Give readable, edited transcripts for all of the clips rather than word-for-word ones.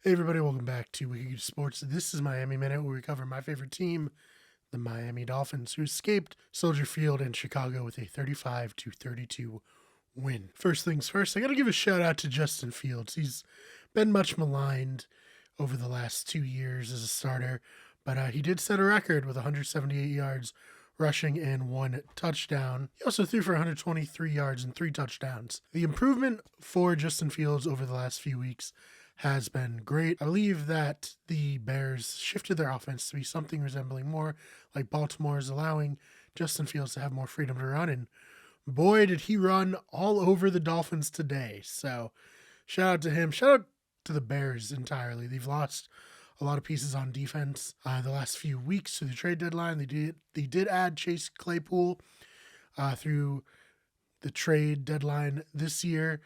Hey everybody, welcome back to Wiki Sports. This is Miami Minute, where we cover my favorite team, the Miami Dolphins, who escaped Soldier Field in Chicago with a 35-32 win. First things first, I got to give a shout out to Justin Fields. He's been much maligned over the last 2 years as a starter, but he did set a record with 178 yards rushing and 1 touchdown. He also threw for 123 yards and 3 touchdowns. The improvement for Justin Fields over the last few weeks has been great. I believe that the Bears shifted their offense to be something resembling more like Baltimore's, allowing Justin Fields to have more freedom to run. And boy, did he run all over the Dolphins today. So shout out to him. Shout out to the Bears entirely. They've lost a lot of pieces on defense the last few weeks to the trade deadline. They did add Chase Claypool through the trade deadline this year.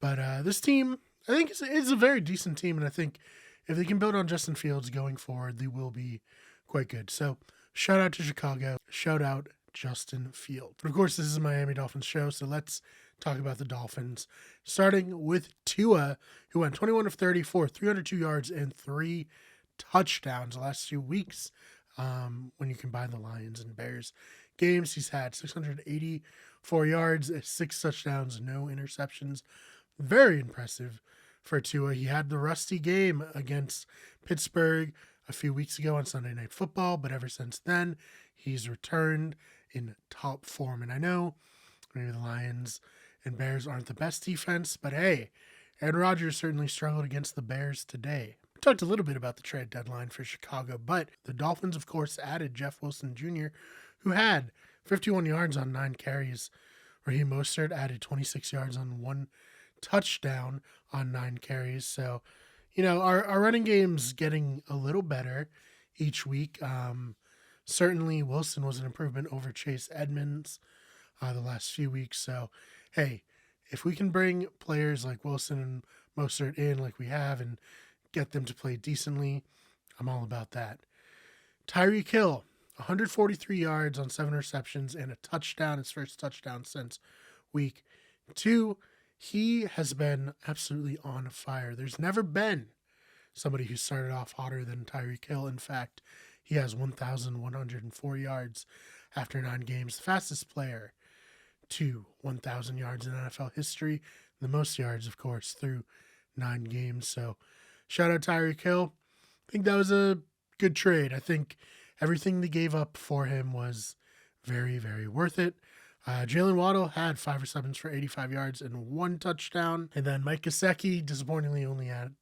But this team, I think it's a very decent team, and I think if they can build on Justin Fields going forward, they will be quite good. So shout out to Chicago. Shout out Justin Fields. But of course, this is a Miami Dolphins show, so let's talk about the Dolphins. Starting with Tua, who went 21 of 34, 302 yards, and 3 touchdowns the last 2 weeks. When you combine the Lions and Bears games, he's had 684 yards, 6 touchdowns, no interceptions. Very impressive for Tua. He had the rusty game against Pittsburgh a few weeks ago on Sunday Night Football, but ever since then, he's returned in top form. And I know maybe the Lions and Bears aren't the best defense, but hey, Aaron Rodgers certainly struggled against the Bears today. We talked a little bit about the trade deadline for Chicago, but the Dolphins, of course, added Jeff Wilson Jr., who had 51 yards on 9 carries. Raheem Mostert added 26 yards on 1 touchdown on 9 carries. So, our running game's getting a little better each week. Certainly Wilson was an improvement over Chase Edmonds the last few weeks. So, hey, if we can bring players like Wilson and Mostert in like we have and get them to play decently, I'm all about that. Tyreek Hill, 143 yards on 7 receptions and a touchdown, his first touchdown since week 2. He has been absolutely on fire. There's never been somebody who started off hotter than Tyreek Hill. In fact, he has 1,104 yards after 9 games. The fastest player to 1,000 yards in NFL history. The most yards, of course, through 9 games. So shout out Tyreek Hill. I think that was a good trade. I think everything they gave up for him was very, very worth it. Jalen Waddle had 5 receptions for 85 yards and 1 touchdown. And then Mike Gesicki, disappointingly, only had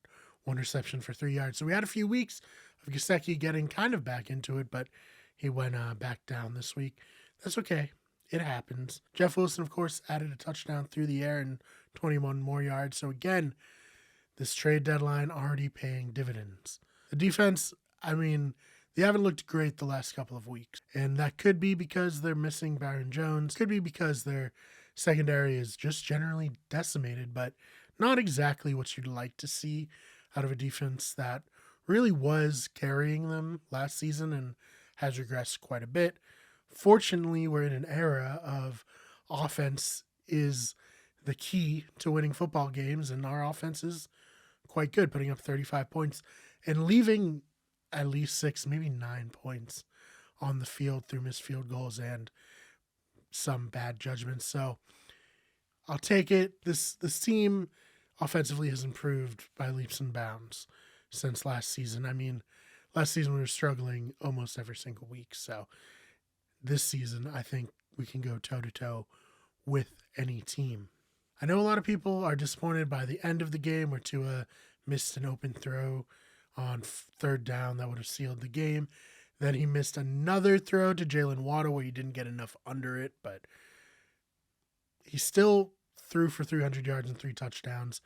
1 reception for 3 yards. So we had a few weeks of Gesicki getting kind of back into it, but he went back down this week. That's okay. It happens. Jeff Wilson, of course, added a touchdown through the air and 21 more yards. So again, this trade deadline already paying dividends. The defense, they haven't looked great the last couple of weeks. And that could be because they're missing Byron Jones. Could be because their secondary is just generally decimated, but not exactly what you'd like to see out of a defense that really was carrying them last season and has regressed quite a bit. Fortunately, we're in an era of offense is the key to winning football games, and our offense is quite good, putting up 35 points and leaving at least 6, maybe 9 points on the field through missed field goals and some bad judgments. So I'll take it. This team offensively has improved by leaps and bounds since last season. Last season we were struggling almost every single week. So this season, I think we can go toe-to-toe with any team. I know a lot of people are disappointed by the end of the game where Tua missed an open throw on 3rd down that would have sealed the game. Then he missed another throw to Jalen Waddle where he didn't get enough under it, but he still threw for 300 yards and 3 touchdowns.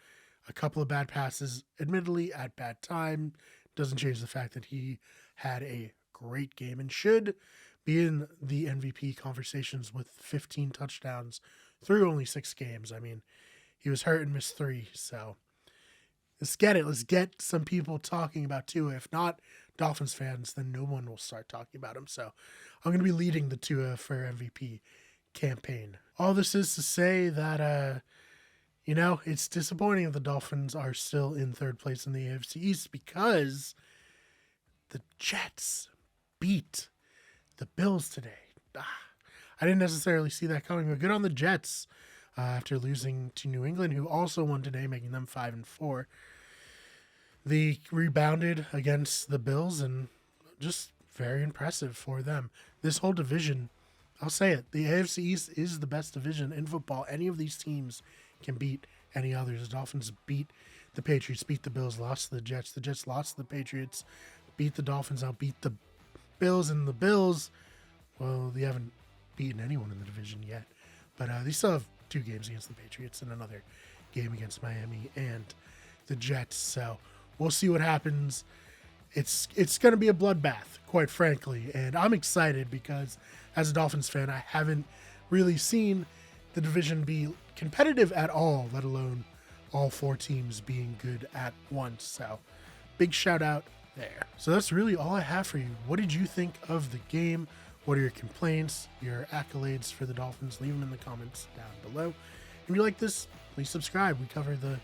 A couple of bad passes, admittedly at bad time. Doesn't change the fact that he had a great game and should be in the MVP conversations with 15 touchdowns through only 6 games. He was hurt and missed 3, so let's get it. Let's get some people talking about Tua. If not Dolphins fans, then no one will start talking about him. So I'm going to be leading the Tua for MVP campaign. All this is to say that, You know, it's disappointing that the Dolphins are still in third place in the AFC East because the Jets beat the Bills today. I didn't necessarily see that coming, but good on the Jets after losing to New England, who also won today, making them 5-4. They rebounded against the Bills, and just very impressive for them. This whole division, I'll say it, the AFC East is the best division in football. Any of these teams can beat any others. The Dolphins beat the Patriots, beat the Bills, lost to the Jets. The Jets lost to the Patriots, beat the Dolphins, now beat the Bills, and the Bills, well, they haven't beaten anyone in the division yet. But they still have 2 games against the Patriots and another game against Miami and the Jets. So we'll see what happens. It's going to be a bloodbath, quite frankly. And I'm excited because as a Dolphins fan, I haven't really seen the division be competitive at all, let alone all 4 teams being good at once. So big shout out there. So that's really all I have for you. What did you think of the game? What are your complaints, your accolades for the Dolphins? Leave them in the comments down below. If you like this, please subscribe. We cover the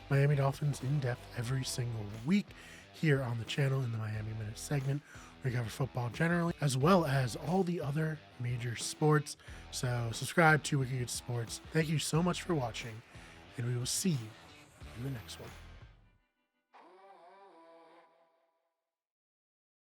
Miami Dolphins in depth every single week here on the channel in the Miami Minute segment. We cover football generally, as well as all the other major sports. So subscribe to Wicked Sports. Thank you so much for watching, and we will see you in the next one.